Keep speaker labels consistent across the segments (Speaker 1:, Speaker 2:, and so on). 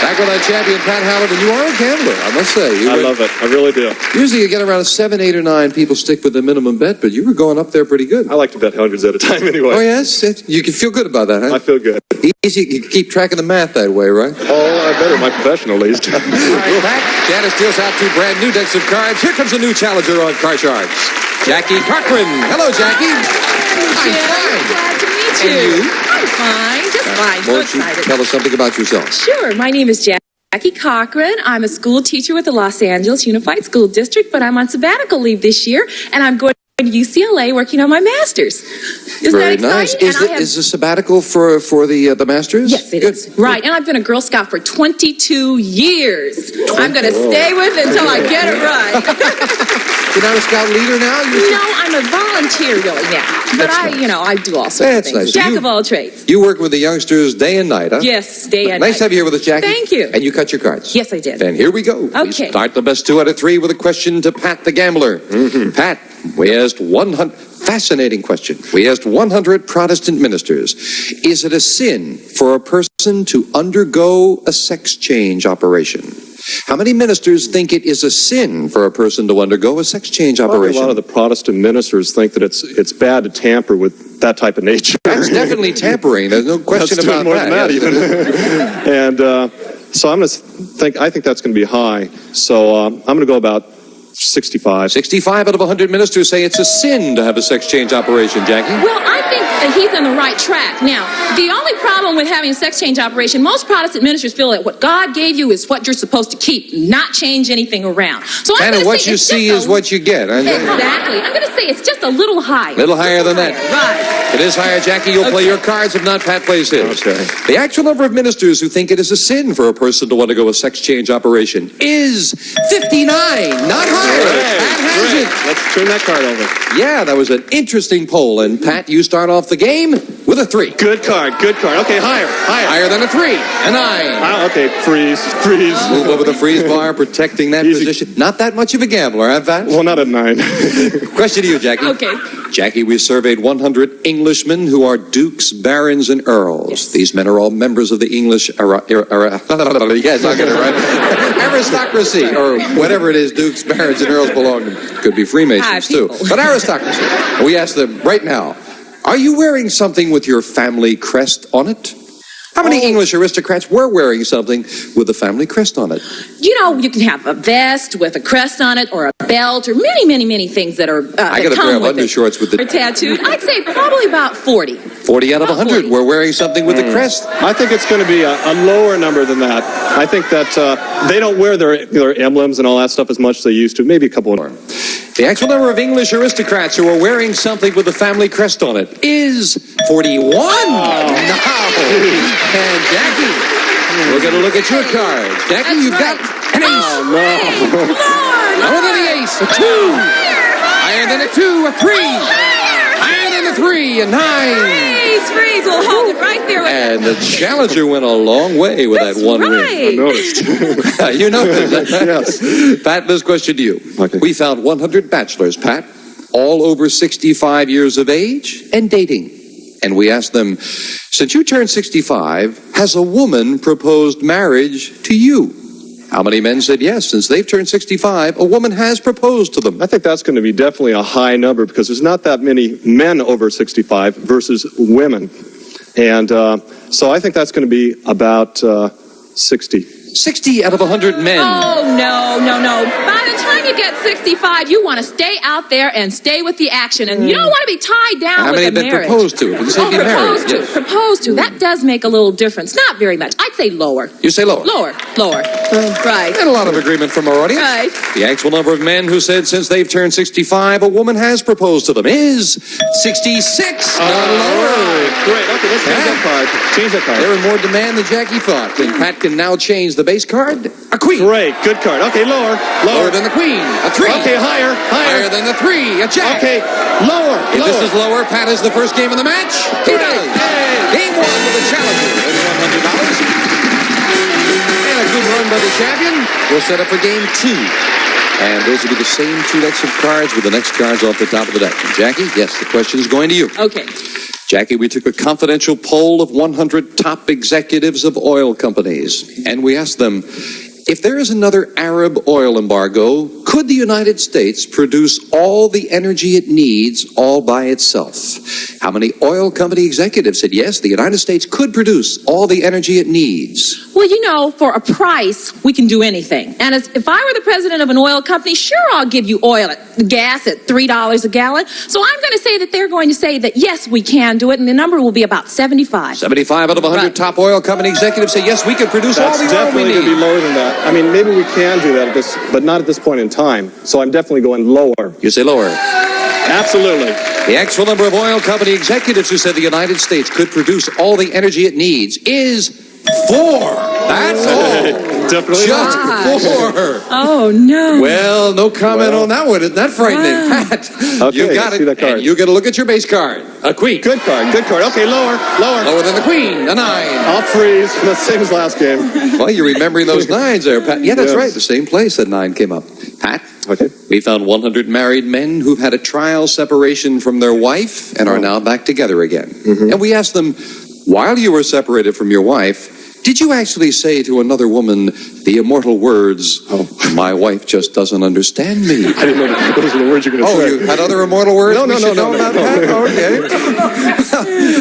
Speaker 1: Back with our champion, Pat Howard, and you are a gambler, I must say.
Speaker 2: I love it. I really do.
Speaker 1: Usually you get around 7, 8, or 9 people stick with the minimum bet, but you were going up there pretty good.
Speaker 2: I like to bet hundreds at a time anyway.
Speaker 1: Oh, yes? You can feel good about that, huh?
Speaker 2: I feel good.
Speaker 1: Easy. You can keep track of the math that way, right?
Speaker 2: Oh, I better. My professional, at least.
Speaker 1: All right, Pat. Janice deals out 2 brand new decks of cards. Here comes a new challenger on Card Sharks. Jackie Cochran. Hello, Jackie.
Speaker 3: Hi, fine. Glad to meet you.
Speaker 1: And you?
Speaker 3: I'm fine, just fine. So excited.
Speaker 1: Tell us something about yourself.
Speaker 3: Sure. My name is Jackie Cochran. I'm a school teacher with the Los Angeles Unified School District, but I'm on sabbatical leave this year, and I'm going to UCLA working on my master's. Isn't
Speaker 1: Very
Speaker 3: that exciting?
Speaker 1: Nice. Is the sabbatical for the Masters?
Speaker 3: Yes, it is. Right, and I've been a Girl Scout for 22 years. I'm going to stay with it until I get it right.
Speaker 1: You're not a Scout leader now?
Speaker 3: No, I'm a volunteer really now. But I do all sorts of things.
Speaker 1: Nice.
Speaker 3: Jack of all trades.
Speaker 1: You work with the youngsters day and night, huh?
Speaker 3: Yes, day and night.
Speaker 1: Nice to have you here with us, Jackie.
Speaker 3: Thank you.
Speaker 1: And you cut your cards.
Speaker 3: Yes, I did.
Speaker 1: Then here we go.
Speaker 3: Okay.
Speaker 1: We start the best 2 out of 3 with a question to Pat the Gambler. Pat, we asked 100... Fascinating question. We asked 100 Protestant ministers, is it a sin for a person to undergo a sex change operation? How many ministers think it is a sin for a person to undergo a sex change operation?
Speaker 2: A lot of the Protestant ministers think that it's bad to tamper with that type of nature.
Speaker 1: That's definitely tampering. There's no question about
Speaker 2: more
Speaker 1: that.
Speaker 2: Than that even. And so I think that's going to be high. So I'm going to go about 65.
Speaker 1: 65 out of 100 ministers say it's a sin to have a sex change operation, Jackie.
Speaker 3: Well, I think that he's on the right track. Now, the only problem with having a sex change operation, most Protestant ministers feel that what God gave you is what you're supposed to keep, not change anything around. So
Speaker 1: kind of what you see is what you get.
Speaker 3: Exactly. I'm going to say it's just a little higher.
Speaker 1: Little higher than that.
Speaker 3: Right.
Speaker 1: It is higher, Jackie. You'll play your cards if not Pat plays his.
Speaker 2: Okay.
Speaker 1: The actual number of ministers who think it is a sin for a person to undergo a sex change operation is 59. Not higher. Pat has it.
Speaker 2: Let's turn that card over.
Speaker 1: Yeah, that was an interesting poll. And Pat, you start off the game with a 3.
Speaker 2: Good card. Okay, higher.
Speaker 1: Higher than a 3. A 9.
Speaker 2: Okay, freeze.
Speaker 1: Move over the freeze bar, protecting that position. Not that much of a gambler, huh, Pat?
Speaker 2: Well, not a 9.
Speaker 1: Question to you, Jackie.
Speaker 3: Okay.
Speaker 1: Jackie, we surveyed 100 Englishmen who are dukes, barons, and earls.
Speaker 3: Yes.
Speaker 1: These men are all members of the English yes, I'll get it right. Aristocracy, or whatever it is dukes, barons, and earls belong to. Could be Freemasons, too. But aristocracy. We ask them right now, are you wearing something with your family crest on it? How many English aristocrats were wearing something with the family crest on it?
Speaker 3: You know, you can have a vest with a crest on it, or a belt, or many things that are
Speaker 1: I got a pair of undershorts with the
Speaker 3: tattooed. I'd say probably about 40.
Speaker 1: 40 out of 100 were wearing something with the crest.
Speaker 2: I think it's going to be a lower number than that. I think that they don't wear their emblems and all that stuff as much as they used to. Maybe a couple more.
Speaker 1: The actual number of English aristocrats who are wearing something with the family crest on it is 41. No. And Jackie, we're going to look at your cards. Jackie, you've got an ace.
Speaker 2: Oh, no.
Speaker 1: Lower than the ace, a 2. Higher than a 2, a 3. Higher than a 3, a 9.
Speaker 3: Freeze, we'll hold it right there with
Speaker 1: And the challenger went a long way with that one ring.
Speaker 2: I noticed.
Speaker 1: You noticed.
Speaker 2: Yes.
Speaker 1: Pat, this question to you.
Speaker 2: Okay.
Speaker 1: We found 100 bachelors, Pat, all over 65 years of age and dating. And we asked them, since you turned 65, has a woman proposed marriage to you? How many men said yes? Since they've turned 65, a woman has proposed to them.
Speaker 2: I think that's going to be definitely a high number because there's not that many men over 65 versus women. And so I think that's going to be about 60.
Speaker 1: 60 out of 100 men.
Speaker 3: Oh, no. By the time you get 65, you want to stay out there and stay with the action. And you don't want to be tied down with a marriage.
Speaker 1: How many have been proposed to? Did you say be married? Yes.
Speaker 3: Proposed to. That does make a little difference. Not very much. I'd say lower.
Speaker 1: You say lower?
Speaker 3: Lower. Right.
Speaker 1: And a lot of agreement from our audience.
Speaker 3: Right.
Speaker 1: The actual number of men who said since they've turned 65, a woman has proposed to them is 66.
Speaker 2: Lower. Great. Okay, let's change that card.
Speaker 1: They're in more demand than Jackie thought. And Pat can now change the base card. A queen.
Speaker 2: Great. Good card. Okay, lower.
Speaker 1: Lower than the queen. A 3.
Speaker 2: Okay, higher.
Speaker 1: Higher than the 3. A jack.
Speaker 2: Okay, lower.
Speaker 1: If this is lower, Pat is the first game of the match. He does. Game 1 with the challenger. $100. And a good run by the champion. We'll set up for game 2. And those will be the same 2 decks of cards with the next cards off the top of the deck. And Jackie, yes, the question is going to you.
Speaker 3: Okay.
Speaker 1: Jackie, we took a confidential poll of 100 top executives of oil companies, and we asked them, if there is another Arab oil embargo, could the United States produce all the energy it needs all by itself? How many oil company executives said yes, the United States could produce all the energy it needs?
Speaker 3: Well, you know, for a price, we can do anything. And if I were the president of an oil company, sure, I'll give you gas at $3 a gallon. So I'm going to say that they're going to say that, yes, we can do it, and the number will be about 75.
Speaker 1: 75 out of 100 top oil company executives say yes, we can produce all the oil we
Speaker 2: definitely
Speaker 1: need.
Speaker 2: going to be lower than that. I mean, maybe we can do that, but not at this point in time. So I'm definitely going lower.
Speaker 1: You say lower.
Speaker 2: Absolutely.
Speaker 1: The actual number of oil company executives who said the United States could produce all the energy it needs is 4. That's all.
Speaker 2: Definitely
Speaker 1: Just
Speaker 2: not.
Speaker 1: 4.
Speaker 3: Oh, no.
Speaker 1: Well, no comment on that one. Isn't that frightening? Pat,
Speaker 2: Okay,
Speaker 1: you got
Speaker 2: let's
Speaker 1: it.
Speaker 2: see that card.
Speaker 1: And you get to look at your base card. A queen.
Speaker 2: Good card. Good card. Okay, lower.
Speaker 1: Lower than the queen. A 9.
Speaker 2: I'll freeze. The same as last game.
Speaker 1: Well, you're remembering those 9s there, Pat. Yeah, that's
Speaker 2: Yes.
Speaker 1: right. The same place that 9 came up. Pat?
Speaker 2: Okay.
Speaker 1: We found 100 married men who've had a trial separation from their wife and are now back together again. And we asked them, while you were separated from your wife, did you actually say to another woman the immortal words, my wife just doesn't understand me?
Speaker 2: I didn't know that those were the words you're going to say.
Speaker 1: Oh, you had other immortal words?
Speaker 2: No,
Speaker 1: we should know about that? Okay.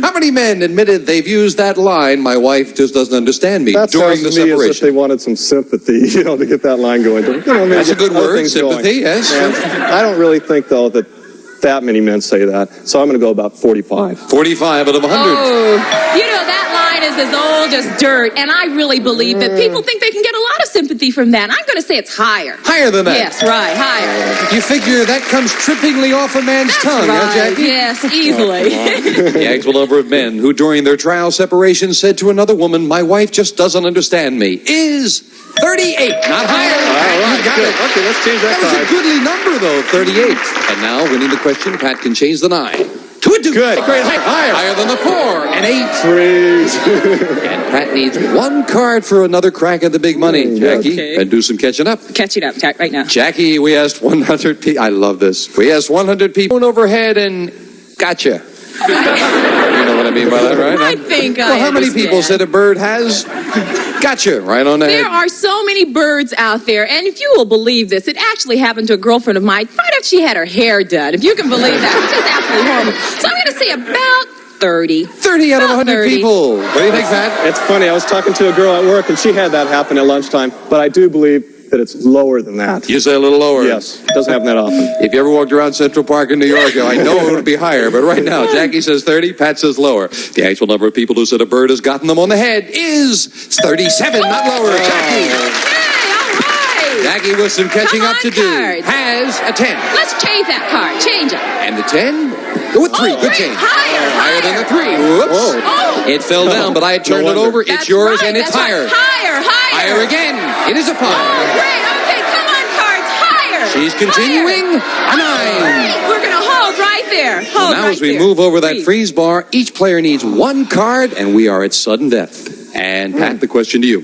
Speaker 1: How many men admitted they've used that line, my wife just doesn't understand me,
Speaker 2: That
Speaker 1: during the
Speaker 2: sounds to me as if
Speaker 1: separation?
Speaker 2: they wanted some sympathy, to get that line going. Maybe
Speaker 1: That's a
Speaker 2: get
Speaker 1: good
Speaker 2: other
Speaker 1: word,
Speaker 2: things
Speaker 1: sympathy,
Speaker 2: going.
Speaker 1: yes.
Speaker 2: And I don't really think, though, that many men say that. So I'm going to go about 45.
Speaker 1: 45 out of 100.
Speaker 3: Oh, that line is as old as dirt, and I really believe that people think they can get a lot of sympathy from that. I'm going to say it's higher.
Speaker 1: Higher than that?
Speaker 3: Yes, right, higher.
Speaker 1: You figure that comes trippingly off a man's tongue, huh,
Speaker 3: Right,
Speaker 1: Jackie?
Speaker 3: yes, easily.
Speaker 1: The actual number of men who, during their trial separation, said to another woman, my wife just doesn't understand me, is 38. Not higher.
Speaker 2: All right,
Speaker 1: You got
Speaker 2: good.
Speaker 1: it.
Speaker 2: Okay, let's change that
Speaker 1: That was a
Speaker 2: card.
Speaker 1: goodly number, though, 38. And now, winning the question, Pat can change the 9 to a 2.
Speaker 2: Good. Great.
Speaker 1: Higher than the 4. An 8.
Speaker 2: Freeze.
Speaker 1: And Pat needs 1 card for another crack at the big money, Jackie.
Speaker 3: Okay.
Speaker 1: And do some catching up.
Speaker 3: Catch it up right now.
Speaker 1: Jackie, we asked 100 people. I love this. We asked 100 people overhead and gotcha. You know what I mean by that, right?
Speaker 3: I think I
Speaker 1: Well, how many
Speaker 3: understand.
Speaker 1: people said a bird has gotcha right on the head?
Speaker 3: There are so many birds out there, and if you will believe this, it actually happened to a girlfriend of mine right after she had her hair done. If you can believe that, it's just absolutely horrible. So I'm going to say about 30.
Speaker 1: 30 out of
Speaker 3: About
Speaker 1: 100
Speaker 3: 30.
Speaker 1: people. What do you think, Pat?
Speaker 2: It's funny. I was talking to a girl at work, and she had that happen at lunchtime. But I do believe that it's lower than that.
Speaker 1: You say a little lower.
Speaker 2: Yes. It doesn't happen that often.
Speaker 1: If you ever walked around Central Park in New York, I know it would be higher. But right now, Jackie says 30, Pat says lower. The actual number of people who said a bird has gotten them on the head is 37, not lower. Jackie.
Speaker 3: Hey, all right.
Speaker 1: Jackie with some catching
Speaker 3: Come
Speaker 1: up to
Speaker 3: on,
Speaker 1: do.
Speaker 3: cards.
Speaker 1: Has a 10.
Speaker 3: Let's change that card. Change it.
Speaker 1: And the 10? Go with 3.
Speaker 3: Oh,
Speaker 1: Good
Speaker 3: great.
Speaker 1: change.
Speaker 3: Higher
Speaker 1: than the 3. Whoops.
Speaker 3: Oh.
Speaker 1: It fell down, but I had turned
Speaker 2: No
Speaker 1: it
Speaker 2: wonder.
Speaker 1: over. It's
Speaker 3: That's
Speaker 1: yours,
Speaker 3: right,
Speaker 1: and it's
Speaker 3: that's
Speaker 1: higher.
Speaker 3: Right. Higher.
Speaker 1: Higher again. It is a 5.
Speaker 3: Oh, great. Okay, come on, cards. Higher.
Speaker 1: She's continuing. A 9.
Speaker 3: Right. We're going to hold right there. Hold
Speaker 1: Now,
Speaker 3: right
Speaker 1: as we
Speaker 3: there.
Speaker 1: move over that freeze bar, each player needs 1 card, and we are at sudden death. And Pat, the question to you.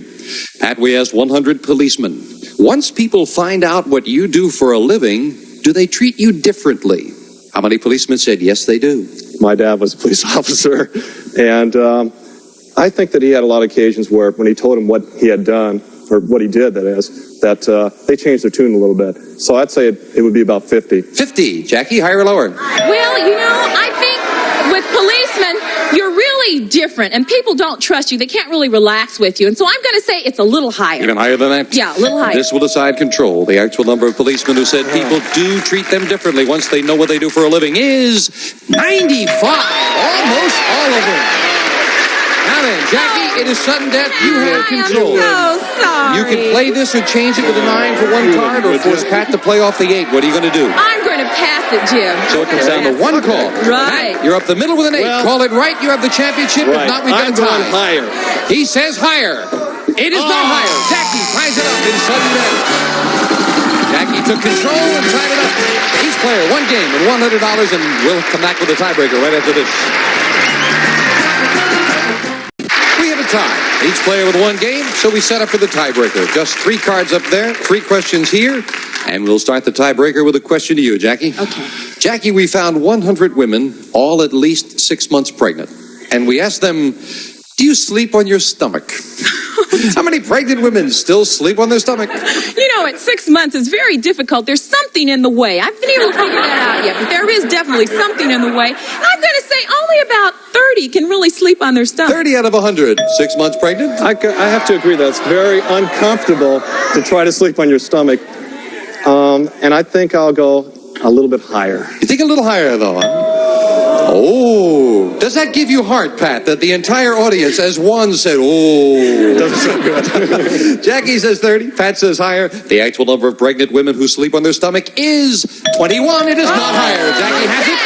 Speaker 1: Pat, we asked 100 policemen. Once people find out what you do for a living, do they treat you differently? How many policemen said yes, they do?
Speaker 2: My dad was a police officer, and I think that he had a lot of occasions where when he told him what he had done, or what he did, that is, that they changed their tune a little bit. So I'd say it would be about 50.
Speaker 1: 50. Jackie, higher or lower?
Speaker 3: Well, I think with policemen, you're really different, and people don't trust you. They can't really relax with you. And so I'm going to say it's a little higher.
Speaker 1: Even higher than that?
Speaker 3: Yeah, a little higher.
Speaker 1: This will decide control. The actual number of policemen who said people do treat them differently once they know what they do for a living is 95. Almost all of them. Now then, Jackie, it is sudden death. You have control.
Speaker 3: I'm so sorry.
Speaker 1: You can play this or change it with a 9 for 1 card or force Pat to play off the 8. What are you going to do?
Speaker 3: I'm going to pass it, Jim.
Speaker 1: So it comes down to 1 call.
Speaker 3: Right.
Speaker 1: Pat, you're up the middle with an 8.
Speaker 2: Well,
Speaker 1: Call it right, you have the championship.
Speaker 2: Right.
Speaker 1: If not, we've got
Speaker 2: I'm
Speaker 1: a tie.
Speaker 2: going higher.
Speaker 1: He says higher. It is not higher. Jackie ties it up in sudden death. Jackie took control and tied it up. Each player, 1 game and $100, and we'll come back with a tiebreaker right after this. We have a tie. Each player with one game, so we set up for the tiebreaker. Just 3 cards up there, 3 questions here, and we'll start the tiebreaker with a question to you, Jackie.
Speaker 3: Okay.
Speaker 1: Jackie, we found 100 women, all at least 6 months pregnant. And we asked them, do you sleep on your stomach? How many pregnant women still sleep on their stomach?
Speaker 3: You know, at 6 months, it's very difficult. There's something in the way. I've been able to figure that out yet, but there is definitely something in the way. I'm going to say only about 30 can really sleep on their stomach.
Speaker 1: 30 out of 100. 6 months pregnant?
Speaker 2: I have to agree that it's very uncomfortable to try to sleep on your stomach. And I think I'll go a little bit higher.
Speaker 1: You think a little higher, though, huh? Oh, does that give you heart, Pat, that the entire audience as one said, oh.
Speaker 2: Doesn't sound good.
Speaker 1: Jackie says 30, Pat says higher. The actual number of pregnant women who sleep on their stomach is 21. It is not higher. Jackie has it.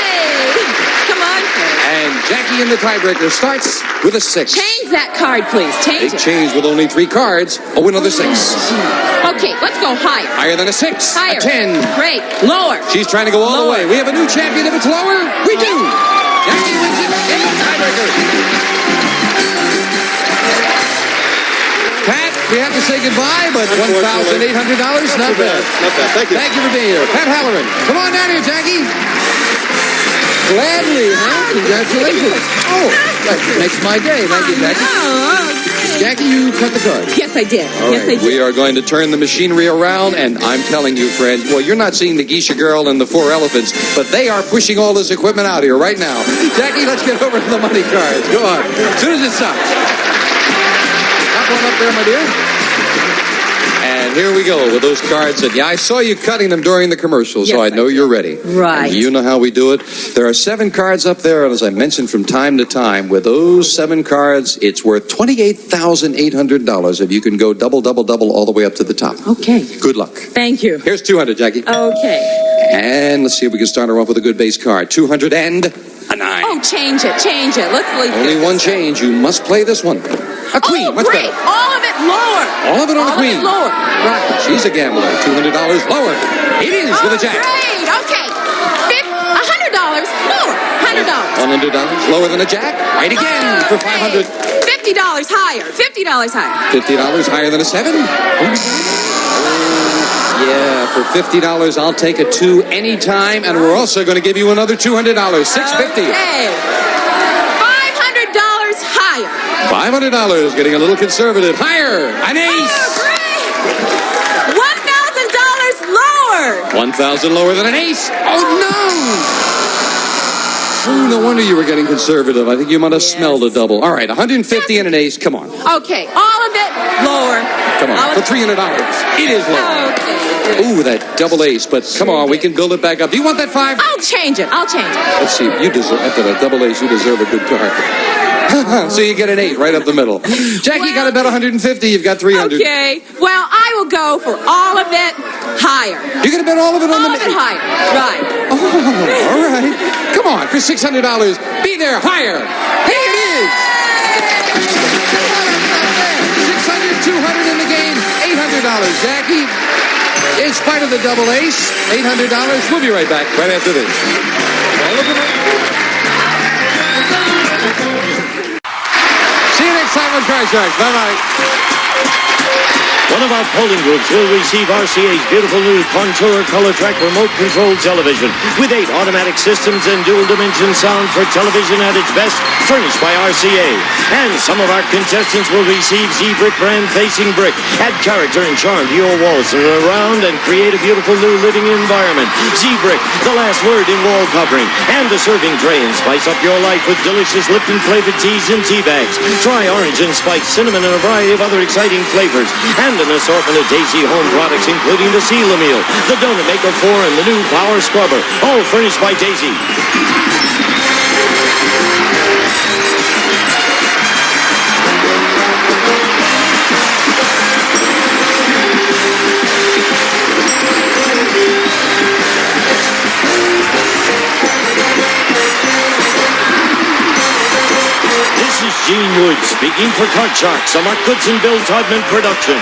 Speaker 3: Come on, Chris.
Speaker 1: And Jackie in the tiebreaker starts with a 6.
Speaker 3: Change that card, please. Change
Speaker 1: Big
Speaker 3: it.
Speaker 1: change with only 3 cards. Oh, another 6.
Speaker 3: Okay, let's go higher.
Speaker 1: Higher than a 6.
Speaker 3: Higher.
Speaker 1: A 10.
Speaker 3: Great. Lower.
Speaker 1: She's trying to go all the way. We have a new champion. If it's lower, we do. Jackie wins it in the tiebreaker. Pat, we have to say goodbye, but $1,800, not bad.
Speaker 2: Not bad. Thank you.
Speaker 1: Thank you for being here. Pat Halloran, come on down here, Jackie. Gladly, huh? Congratulations. Oh, that makes my day. Thank you, Jackie. Jackie, you cut the card.
Speaker 3: Yes, I did.
Speaker 1: All
Speaker 3: yes,
Speaker 1: right.
Speaker 3: I did.
Speaker 1: We are going to turn the machinery around, and I'm telling you, friend, well, you're not seeing the Geisha Girl and the 4 elephants, but they are pushing all this equipment out here right now. Jackie, let's get over to the money cards. Go on. As soon as it stops. Got one up there, my dear. And here we go with those cards. And yeah, I saw you cutting them during the commercial, so
Speaker 3: Yes,
Speaker 1: I know you're ready.
Speaker 3: Right.
Speaker 1: And you know how we do it. There are 7 cards up there, and as I mentioned from time to time, with those 7 cards, it's worth $28,800 if you can go double, double, double all the way up to the top.
Speaker 3: Okay.
Speaker 1: Good luck.
Speaker 3: Thank you.
Speaker 1: Here's 200, Jackie.
Speaker 3: Okay.
Speaker 1: And let's see if we can start her off with a good base card. 200 and a 9.
Speaker 3: Oh, change it. Change it. Let's leave
Speaker 1: Only
Speaker 3: this.
Speaker 1: one change. You must play this one. A queen.
Speaker 3: Oh,
Speaker 1: Much
Speaker 3: great.
Speaker 1: better.
Speaker 3: All of it lower.
Speaker 1: All of it on
Speaker 3: All
Speaker 1: the queen.
Speaker 3: Of it lower. Right.
Speaker 1: She's a gambler. $200 lower. It is with a jack.
Speaker 3: Great. Okay. $100 lower. $100.
Speaker 1: $100 lower than a jack. Right again for $500.
Speaker 3: $50 higher. $50 higher.
Speaker 1: $50 higher than a 7. Yeah, for $50, I'll take a 2 anytime, and we're also going to give you another $200. $650.
Speaker 3: Okay. $500 higher.
Speaker 1: $500, getting a little conservative. Higher. An ace.
Speaker 3: Oh, great. $1,000 lower.
Speaker 1: 1,000 lower than an ace. Oh, no. Oh, no wonder you were getting conservative. I think you might have smelled a double. All right, 150 and an ace. Come on.
Speaker 3: Okay, all of it lower.
Speaker 1: Come on, for $300. It is lower.
Speaker 3: Okay.
Speaker 1: Ooh, that double ace. But come on, we can build it back up. Do you want that 5?
Speaker 3: I'll change it.
Speaker 1: Let's see. You deserve, after that double ace, you deserve a good card. So you get an 8 right up the middle. Jackie got to bet 150. You've got 300.
Speaker 3: Okay. Well, I will go for all of it higher.
Speaker 1: You're going to bet all of it on
Speaker 3: All
Speaker 1: the
Speaker 3: of it higher. Right.
Speaker 1: Oh, all right. Come on, for $600. Be there higher. Hey, it is. 600, 200 in the game, $800. Jackie, in spite of the double ace, $800. We'll be right back right after this. See you next time on Card Sharks. Bye-bye.
Speaker 4: One of our polling groups will receive RCA's beautiful new Contour Color Track remote-controlled television with 8 automatic systems and dual-dimension sound for television at its best, furnished by RCA. And some of our contestants will receive Z-Brick brand facing brick. Add character and charm to your walls and around and create a beautiful new living environment. Z-Brick, the last word in wall covering. And a serving tray and spice up your life with delicious Lipton-flavored teas and tea bags. Try orange and spice, cinnamon, and a variety of other exciting flavors. And an assortment of Daisy home products, including the Seal Meal, the Donut Maker 4, and the new Power Scrubber, all furnished by Daisy. This is Gene Wood speaking for Card Sharks, a Mark Goodson-Bill Todman Production.